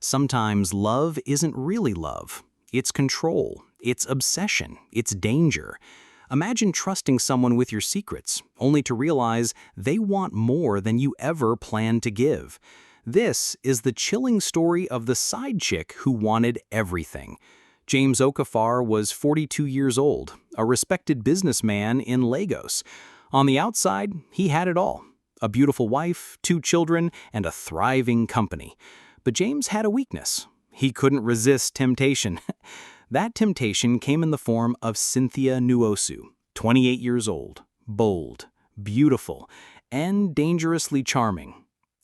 Sometimes love isn't really love. It's control, it's obsession, it's danger. Imagine trusting someone with your secrets, only to realize they want more than you ever planned to give. This is the chilling story of the side chick who wanted everything. James Okafor was 42 years old, a respected businessman in Lagos. On the outside, he had it all: a beautiful wife, 2 children, and a thriving company. But James had a weakness. He couldn't resist temptation. That temptation came in the form of Cynthia Nwosu, 28 years old, bold, beautiful, and dangerously charming.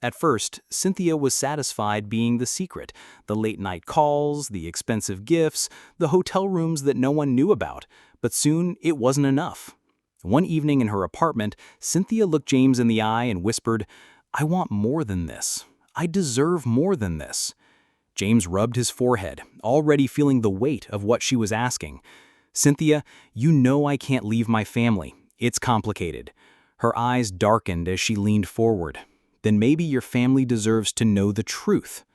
At first, Cynthia was satisfied being the secret: the late-night calls, the expensive gifts, the hotel rooms that no one knew about. But soon, it wasn't enough. One evening in her apartment, Cynthia looked James in the eye and whispered, "I want more than this. I deserve more than this." James rubbed his forehead, already feeling the weight of what she was asking. "Cynthia, you know I can't leave my family. It's complicated." Her eyes darkened as she leaned forward. "Then maybe your family deserves to know the truth."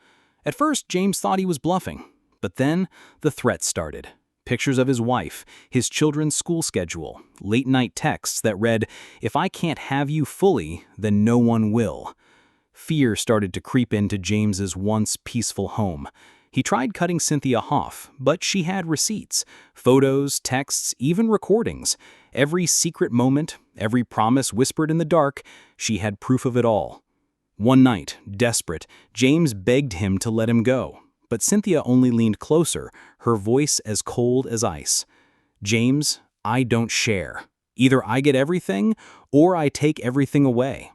At first, James thought he was bluffing. But then, the threats started. Pictures of his wife, his children's school schedule, late-night texts that read, "If I can't have you fully, then no one will." Fear started to creep into James's once peaceful home. He tried cutting Cynthia off, but she had receipts, photos, texts, even recordings. Every secret moment, every promise whispered in the dark, she had proof of it all. One night, desperate, James begged him to let him go. But Cynthia only leaned closer, her voice as cold as ice. "James, I don't share. Either I get everything, or I take everything away."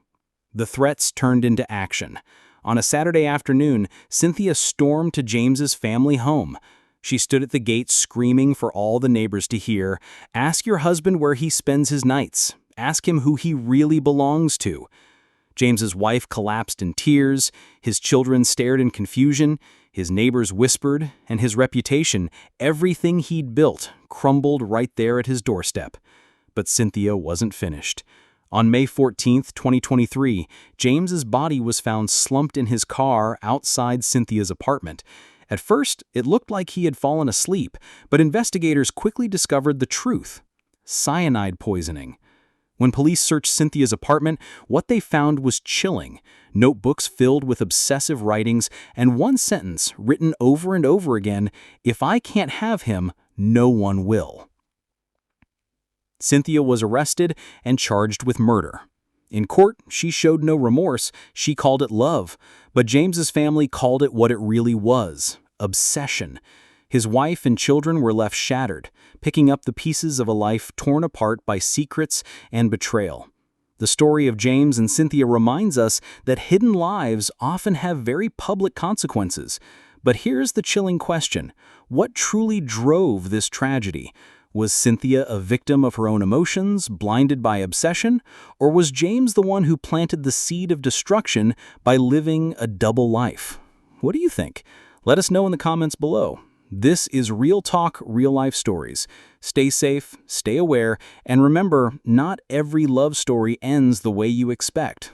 The threats turned into action. On a Saturday afternoon, Cynthia stormed to James's family home. She stood at the gate screaming for all the neighbors to hear, "Ask your husband where he spends his nights. Ask him who he really belongs to." James's wife collapsed in tears, his children stared in confusion, his neighbors whispered, and his reputation, everything he'd built, crumbled right there at his doorstep. But Cynthia wasn't finished. On May 14th, 2023, James's body was found slumped in his car outside Cynthia's apartment. At first, it looked like he had fallen asleep, but investigators quickly discovered the truth: cyanide poisoning. When police searched Cynthia's apartment, what they found was chilling: notebooks filled with obsessive writings, and one sentence written over and over again, "If I can't have him, no one will." Cynthia was arrested and charged with murder. In court, she showed no remorse. She called it love. But James's family called it what it really was: obsession. His wife and children were left shattered, picking up the pieces of a life torn apart by secrets and betrayal. The story of James and Cynthia reminds us that hidden lives often have very public consequences. But here's the chilling question: what truly drove this tragedy? Was Cynthia a victim of her own emotions, blinded by obsession? Or was James the one who planted the seed of destruction by living a double life? What do you think? Let us know in the comments below. This is Real Talk, Real Life Stories. Stay safe, stay aware, and remember, not every love story ends the way you expect.